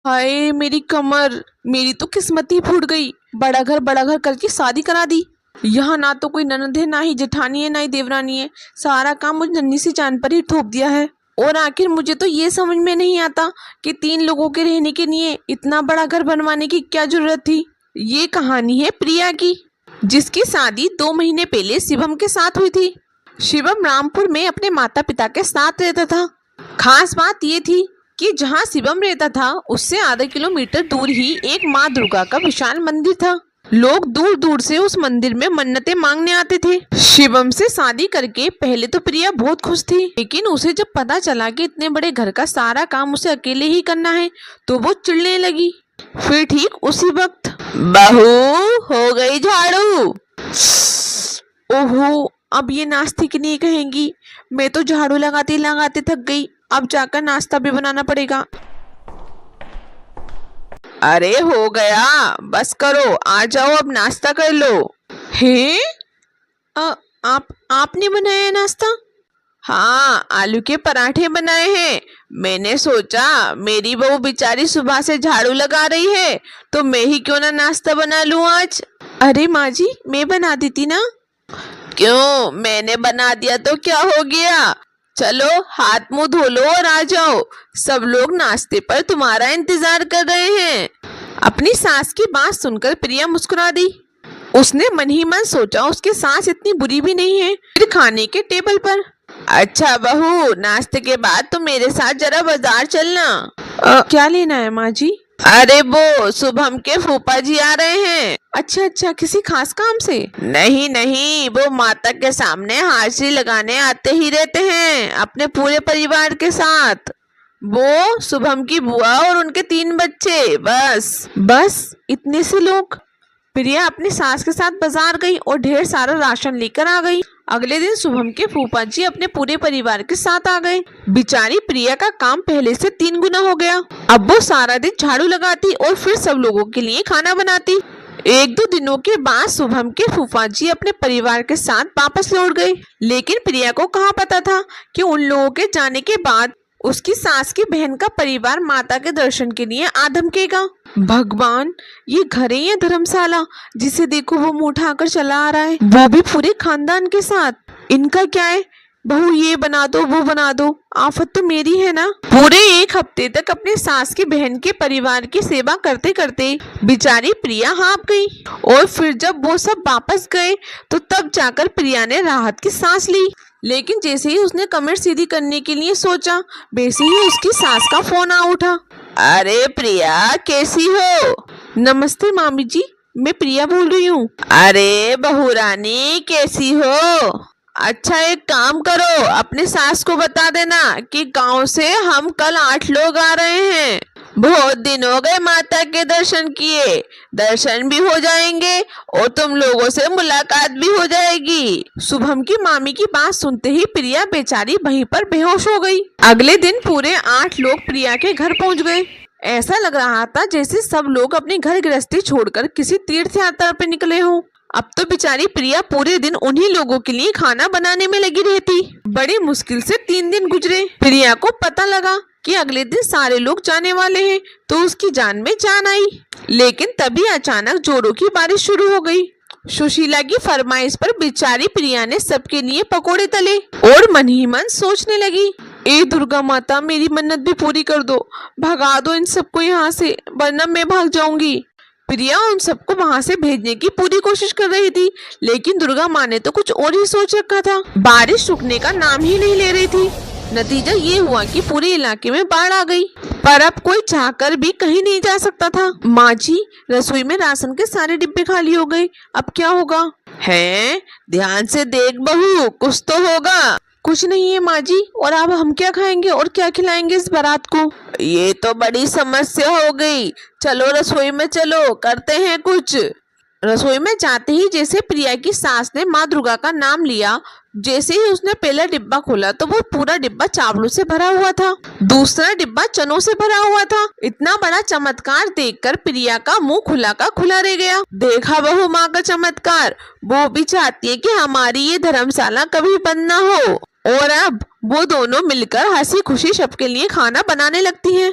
हाय मेरी कमर, मेरी तो किस्मत ही फूट गई। बड़ा घर करके शादी करा दी। यहाँ ना तो कोई ननद है, ना ही जेठानी है, ना ही देवरानी है। सारा काम मुझे नन्ही सी जान पर ही थोप दिया है। और आखिर मुझे तो ये समझ में नहीं आता कि 3 लोगों के रहने के लिए इतना बड़ा घर बनवाने की क्या जरूरत थी। ये कहानी है प्रिया की, जिसकी शादी 2 महीने पहले शिवम के साथ हुई थी। शिवम रामपुर में अपने माता पिता के साथ रहता था। खास बात ये थी कि जहाँ शिवम रहता था उससे आधा किलोमीटर दूर ही एक माँ दुर्गा का विशाल मंदिर था। लोग दूर दूर से उस मंदिर में मन्नतें मांगने आते थे। शिवम से शादी करके पहले तो प्रिया बहुत खुश थी, लेकिन उसे जब पता चला कि इतने बड़े घर का सारा काम उसे अकेले ही करना है तो वो चिढ़ने लगी। फिर ठीक उसी वक्त, बहू हो गई झाड़ू। ओहो, अब ये नाश्ते की नहीं कहेंगी। मैं तो झाड़ू लगाते लगाते थक गई, अब जाकर नाश्ता भी बनाना पड़ेगा। अरे हो गया, बस करो, आ जाओ अब नाश्ता कर लो। हैं? आपने बनाया है नाश्ता? हाँ, आलू के पराठे बनाए हैं। मैंने सोचा मेरी बहू बेचारी सुबह से झाड़ू लगा रही है तो मैं ही क्यों ना नाश्ता बना लूं आज। अरे माँ जी, मैं बना देती ना। क्यों, मैंने बना दिया तो क्या हो गया? चलो हाथ मुंह धो लो और आ जाओ, सब लोग नाश्ते पर तुम्हारा इंतजार कर रहे हैं। अपनी सास की बात सुनकर प्रिया मुस्कुरा दी। उसने मन ही मन सोचा उसकी सास इतनी बुरी भी नहीं है। फिर खाने के टेबल पर, अच्छा बहू, नाश्ते के बाद तो मेरे साथ जरा बाजार चलना। क्या लेना है माँ जी? अरे वो शुभम के फूफा जी आ रहे हैं। अच्छा, किसी खास काम से? नहीं, वो माता के सामने हाजिरी लगाने आते ही रहते हैं अपने पूरे परिवार के साथ। वो शुभम की बुआ और उनके 3 बच्चे, बस इतने से लोग। प्रिया अपनी सास के साथ बाजार गई और ढेर सारा राशन लेकर आ गई। अगले दिन शुभम के फूफा जी अपने पूरे परिवार के साथ आ गए। बेचारी प्रिया का काम पहले से 3 गुना हो गया। अब वो सारा दिन झाड़ू लगाती और फिर सब लोगों के लिए खाना बनाती। 1-2 दिनों के बाद शुभम के फूफा जी अपने परिवार के साथ वापस लौट गए। लेकिन प्रिया को कहाँ पता था कि उन लोगों के जाने के बाद उसकी सास की बहन का परिवार माता के दर्शन के लिए आ धमकेगा। भगवान, ये घर है या धर्मशाला? जिसे देखो वो मुंह उठाकर चला आ रहा है, वो भी पूरे खानदान के साथ। इनका क्या है? बहू ये बना दो, वो बना दो, आफत तो मेरी है ना। पूरे 1 हफ्ते तक अपने सास की बहन के परिवार की सेवा करते करते बेचारी प्रिया हाँप गई। और फिर जब वो सब वापस गए तो तब जाकर प्रिया ने राहत की सांस ली। लेकिन जैसे ही उसने कमर सीधी करने के लिए सोचा, वैसे ही उसकी सास का फोन आ उठा। अरे प्रिया, कैसी हो? नमस्ते मामी जी, मैं प्रिया बोल रही हूँ। अरे बहू रानी, कैसी हो? अच्छा, एक काम करो, अपने सास को बता देना कि गांव से हम कल 8 लोग आ रहे हैं। बहुत दिन हो गए माता के दर्शन किए, दर्शन भी हो जाएंगे और तुम लोगों से मुलाकात भी हो जाएगी। शुभम की मामी की बात सुनते ही प्रिया बेचारी वहीं पर बेहोश हो गई। अगले दिन पूरे 8 लोग प्रिया के घर पहुंच गए। ऐसा लग रहा था जैसे सब लोग अपने घर गृहस्थी छोड़कर किसी तीर्थ यात्रा पर निकले हों। अब तो बेचारी प्रिया पूरे दिन उन्हीं लोगों के लिए खाना बनाने में लगी रहती। बड़ी मुश्किल से 3 दिन गुजरे। प्रिया को पता लगा कि अगले दिन सारे लोग जाने वाले हैं, तो उसकी जान में जान आई। लेकिन तभी अचानक जोरों की बारिश शुरू हो गई। सुशीला की फरमाइश पर बेचारी प्रिया ने सबके लिए पकोड़े तले और मन ही मन सोचने लगी, ए दुर्गा माता, मेरी मन्नत भी पूरी कर दो, भगा दो इन सबको यहाँ से, वरना मैं भाग जाऊंगी। प्रिया उन सबको वहां से भेजने की पूरी कोशिश कर रही थी, लेकिन दुर्गा माँ ने तो कुछ और ही सोच रखा था। बारिश रुकने का नाम ही नहीं ले रही थी। नतीजा ये हुआ कि पूरे इलाके में बाढ़ आ गई, पर अब कोई चाहकर भी कहीं नहीं जा सकता था। माँ जी, रसोई में राशन के सारे डिब्बे खाली हो गए, अब क्या होगा? हैं? ध्यान से देख बहू, कुछ तो होगा। कुछ नहीं है माँ जी, और अब हम क्या खाएंगे और क्या खिलाएंगे इस बारात को? ये तो बड़ी समस्या हो गई। चलो रसोई में चलो, करते हैं कुछ। रसोई में जाते ही जैसे प्रिया की सास ने माँ दुर्गा का नाम लिया, जैसे ही उसने पहला डिब्बा खोला तो वो पूरा डिब्बा चावलों से भरा हुआ था, दूसरा डिब्बा चनों से भरा हुआ था। इतना बड़ा चमत्कार देखकर प्रिया का मुंह खुला का खुला रह गया। देखा बहू माँ का चमत्कार, वो भी चाहती है कि हमारी ये धर्मशाला कभी बंद न हो। और अब वो दोनों मिलकर हंसी खुशी सबके लिए खाना बनाने लगती हैं।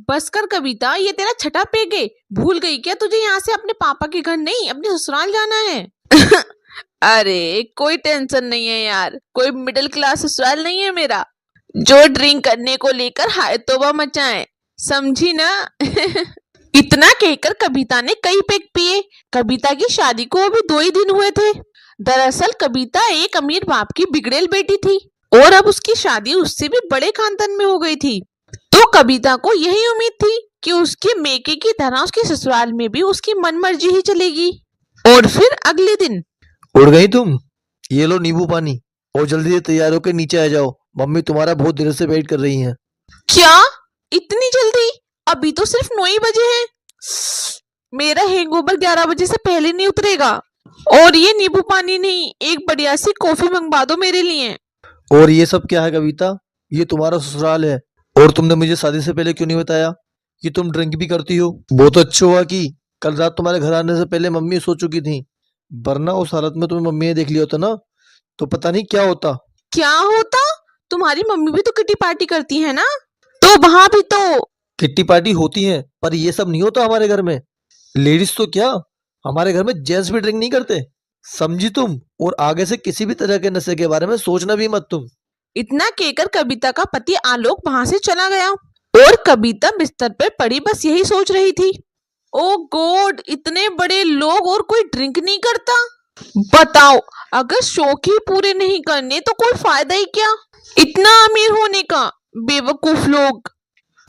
बस कर कविता, ये तेरा छठा पेग है। भूल गई क्या तुझे यहाँ से अपने पापा के घर नहीं अपने ससुराल जाना है? अरे कोई टेंशन नहीं है यार, कोई मिडिल क्लास ससुराल नहीं है मेरा जो ड्रिंक करने को लेकर हाय तौबा मचाए, समझी ना? इतना कहकर कविता ने कई पेग पिए। कविता की शादी को अभी 2 ही दिन हुए थे। दरअसल कविता एक अमीर बाप की बिगड़ेल बेटी थी और अब उसकी शादी उससे भी बड़े खानदान में हो गई थी। तो कविता को यही उम्मीद थी कि उसके मेके की तरह उसके ससुराल में भी उसकी मनमर्जी ही चलेगी। और फिर अगले दिन, उड़ गई तुम? ये लो नींबू पानी और जल्दी से तैयार होकर नीचे आ जाओ, मम्मी तुम्हारा बहुत देर से वेट कर रही हैं। क्या इतनी जल्दी? अभी तो सिर्फ 9 ही बजे हैं। मेरा हैंगओवर 11 बजे से पहले नहीं उतरेगा। और ये नींबू पानी नहीं, एक बढ़िया सी कॉफी मंगवा दो मेरे लिए। और ये सब क्या है कविता? ये तुम्हारा ससुराल है और तुमने मुझे शादी से पहले क्यों नहीं बताया कि तुम ड्रिंक भी करती हो? बहुत अच्छा हुआ कि कल रात तुम्हारे घर आने से पहले मम्मी सो चुकी थी, वरना उस हालत में तुम्हें मम्मी ने देख लिया होता ना तो पता नहीं क्या होता। क्या होता? तुम्हारी मम्मी भी तो किटी पार्टी करती है ना, तो वहां भी तो किट्टी पार्टी होती है, पर ये सब नहीं होता हमारे घर में। लेडीज तो क्या, हमारे घर में जेंट्स भी ड्रिंक नहीं करते, समझी तुम? और आगे से किसी भी तरह के नशे के बारे में सोचना भी मत तुम। इतना कहकर कविता का पति आलोक वहां से चला गया और कविता बिस्तर पर पड़ी बस यही सोच रही थी, ओ गॉड, इतने बड़े लोग और कोई ड्रिंक नहीं करता। बताओ, अगर शौक ही पूरे नहीं करने तो कोई फायदा ही क्या इतना अमीर होने का? बेवकूफ लोग।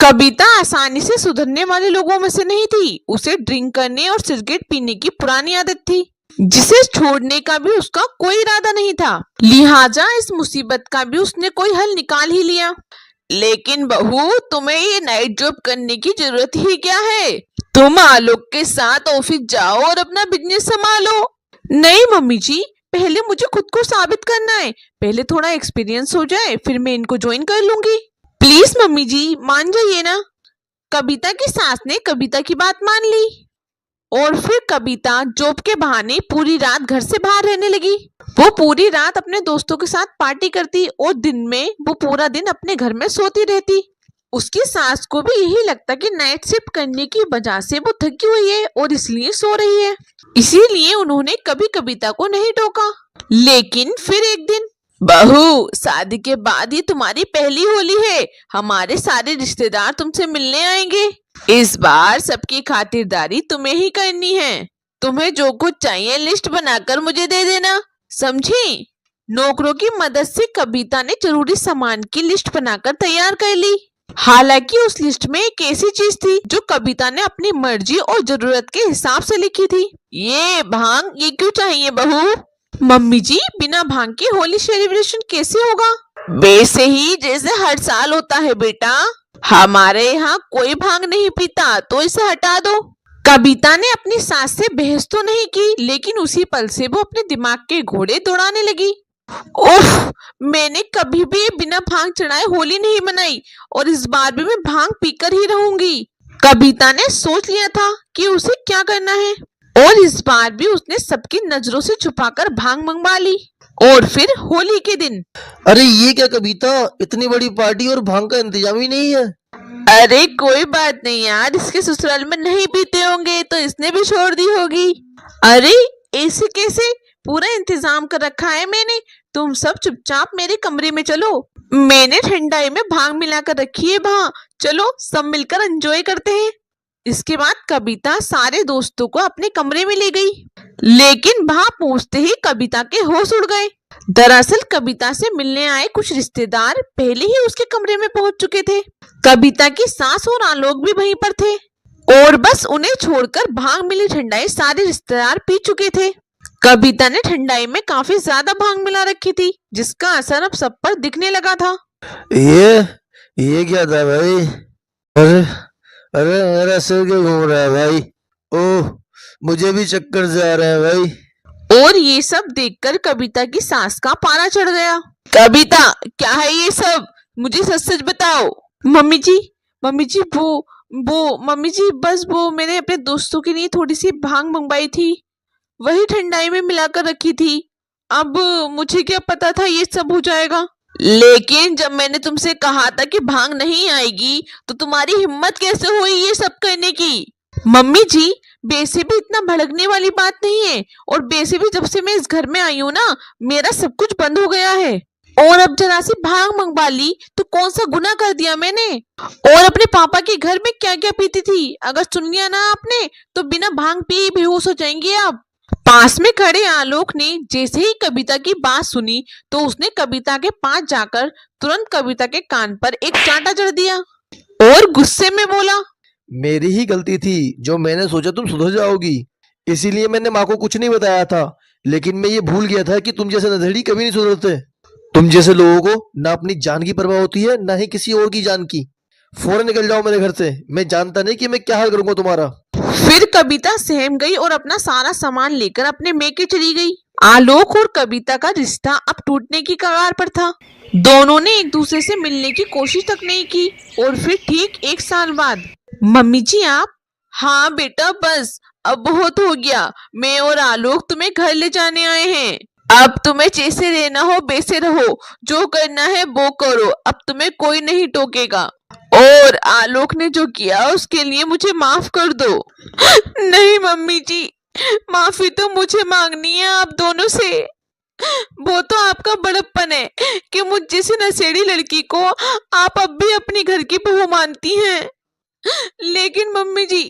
कविता आसानी से सुधरने वाले लोगों में से नहीं थी। उसे ड्रिंक करने और सिगरेट पीने की पुरानी आदत थी जिसे छोड़ने का भी उसका कोई इरादा नहीं था। लिहाजा इस मुसीबत का भी उसने कोई हल निकाल ही लिया। लेकिन बहू, तुम्हें ये नाइट जॉब करने की जरूरत ही क्या है? तुम आलोक के साथ ऑफिस जाओ और अपना बिजनेस संभालो। नहीं मम्मी जी, पहले मुझे खुद को साबित करना है। पहले थोड़ा एक्सपीरियंस हो जाए, फिर मैं इनको ज्वाइन कर लूंगी। प्लीज मम्मी जी, मान जाइए ना। कविता की सास ने कविता की बात मान ली और फिर कविता जॉब के बहाने पूरी रात घर से बाहर रहने लगी। वो पूरी रात अपने दोस्तों के साथ पार्टी करती और दिन में वो पूरा दिन अपने घर में सोती रहती। उसकी सास को भी यही लगता कि नाइट शिफ्ट करने की वजह से वो थकी हुई है और इसलिए सो रही है। इसीलिए उन्होंने कभी कविता को नहीं टोका। लेकिन फिर एक दिन, बहू, शादी के बाद ही तुम्हारी पहली होली है। हमारे सारे रिश्तेदार तुमसे मिलने आएंगे। इस बार सबकी खातिरदारी तुम्हें ही करनी है। तुम्हें जो कुछ चाहिए लिस्ट बनाकर मुझे दे देना, समझी? नौकरों की मदद से कविता ने जरूरी सामान की लिस्ट बनाकर तैयार कर ली। हालांकि उस लिस्ट में एक ऐसी चीज थी जो कविता ने अपनी मर्जी और जरूरत के हिसाब से लिखी थी। ये भांग, ये क्यों चाहिए बहू? मम्मी जी, बिना भांग के होली सेलिब्रेशन कैसे होगा? वैसे ही जैसे हर साल होता है बेटा। हमारे यहाँ कोई भांग नहीं पीता, तो इसे हटा दो। कविता ने अपनी सास से बहस तो नहीं की, लेकिन उसी पल से वो अपने दिमाग के घोड़े दौड़ाने लगी। उफ, मैंने कभी भी बिना भांग चढ़ाए होली नहीं मनाई और इस बार भी मैं भांग पीकर ही रहूंगी। कविता ने सोच लिया था कि उसे क्या करना है और इस बार भी उसने सबकी नजरों से छुपाकर भांग मंगवा ली। और फिर होली के दिन, अरे ये क्या कविता, इतनी बड़ी पार्टी और भांग का इंतजाम ही नहीं है। अरे कोई बात नहीं यार, इसके ससुराल में नहीं पीते होंगे तो इसने भी छोड़ दी होगी। अरे ऐसे कैसे, पूरा इंतजाम कर रखा है मैंने। तुम सब चुपचाप मेरे कमरे में चलो, मैंने ठंडाई में भांग मिलाकर रखी है वहाँ। चलो सब मिलकर एंजॉय करते हैं। इसके बाद कविता सारे दोस्तों को अपने कमरे में ले गई, लेकिन वहां पहुंचते ही कविता के होश उड़ गए। दरअसल कविता से मिलने आए कुछ रिश्तेदार पहले ही उसके कमरे में पहुंच चुके थे। कविता की सास और आलोक भी वहीं पर थे और बस उन्हें छोड़कर भांग मिली ठंडाई सारे रिश्तेदार पी चुके थे। कविता ने ठंडाई में काफी ज्यादा भांग मिला रखी थी, जिसका असर अब सब पर दिखने लगा था। ये क्या था भाई? अरे अरे मेरा सिर क्यों घूम रहा है भाई? ओह, मुझे भी चक्कर से आ रहे हैं भाई। और ये सब देखकर कविता की सास का पारा चढ़ गया। कविता, क्या है ये सब? मुझे सच सच बताओ। मम्मी जी, मम्मी जी, बस वो मैंने अपने दोस्तों के लिए थोड़ी सी भांग मंगवाई थी, वही ठंडाई में मिलाकर रखी थी। अब मुझे क्या पता था ये सब हो जाएगा। लेकिन जब मैंने तुमसे कहा था कि भांग नहीं आएगी तो तुम्हारी हिम्मत कैसे हुई ये सब करने की? मम्मी जी, वैसे भी इतना भड़कने वाली बात नहीं है। और वैसे भी जब से मैं इस घर में आई हूँ ना, मेरा सब कुछ बंद हो गया है। और अब जरा सी भांग मंगवा ली तो कौन सा गुनाह कर दिया मैंने? और अपने पापा के घर में क्या क्या पीती थी, अगर सुन लिया ना आपने तो बिना भांग पिए ही बेहोश हो जाएंगे आप। पास में खड़े आलोक ने जैसे ही कविता की बात सुनी तो उसने कविता के पास जाकर तुरंत कविता के कान पर एक चांटा जड़ दिया और गुस्से में बोला, मेरी ही गलती थी जो मैंने सोचा तुम सुधर जाओगी, इसीलिए मैंने माँ को कुछ नहीं बताया था। लेकिन मैं ये भूल गया था कि तुम जैसे नधेड़ी कभी नहीं सुधरते। तुम जैसे लोगों को ना अपनी जान की परवाह होती है ना ही किसी और की जान की। फौरन निकल जाओ मेरे घर से, मैं जानता नहीं कि मैं क्या हाल करूंगा तुम्हारा। फिर कविता सहम गई और अपना सारा सामान लेकर अपने मेके चली गई। आलोक और कविता का रिश्ता अब टूटने की कगार पर था। दोनों ने एक दूसरे से मिलने की कोशिश तक नहीं की। और फिर ठीक 1 साल बाद, मम्मी जी आप? हाँ बेटा, बस अब बहुत हो गया। मैं और आलोक तुम्हें घर ले जाने आए हैं। अब तुम्हें जैसे रहना हो वैसे रहो, जो करना है वो करो, अब तुम्हें कोई नहीं टोकेगा। और आलोक ने जो किया उसके लिए मुझे माफ कर दो। नहीं मम्मी जी, माफी तो मुझे मांगनी है आप दोनों से। वो तो आपका बड़प्पन है कि मुझ जैसी नशेड़ी लड़की को आप अब भी अपनी घर की बहू मानती हैं। लेकिन मम्मी जी,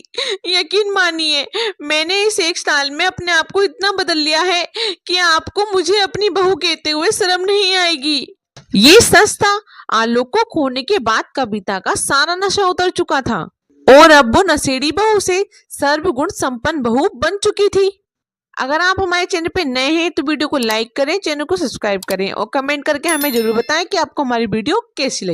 यकीन मानिए, मैंने इस 1 साल में अपने आप को इतना बदल लिया है कि आपको मुझे अपनी बहू कहते हुए शर्म नहीं आएगी। ये सच था। आलोक को खोने के बाद कविता का सारा नशा उतर चुका था और अब वो नशेड़ी बहू से सर्वगुण संपन्न बहू बन चुकी थी। अगर आप हमारे चैनल पे नए हैं तो वीडियो को लाइक करें, चैनल को सब्सक्राइब करें और कमेंट करके हमें जरूर बताएं कि आपको हमारी वीडियो कैसी लगी।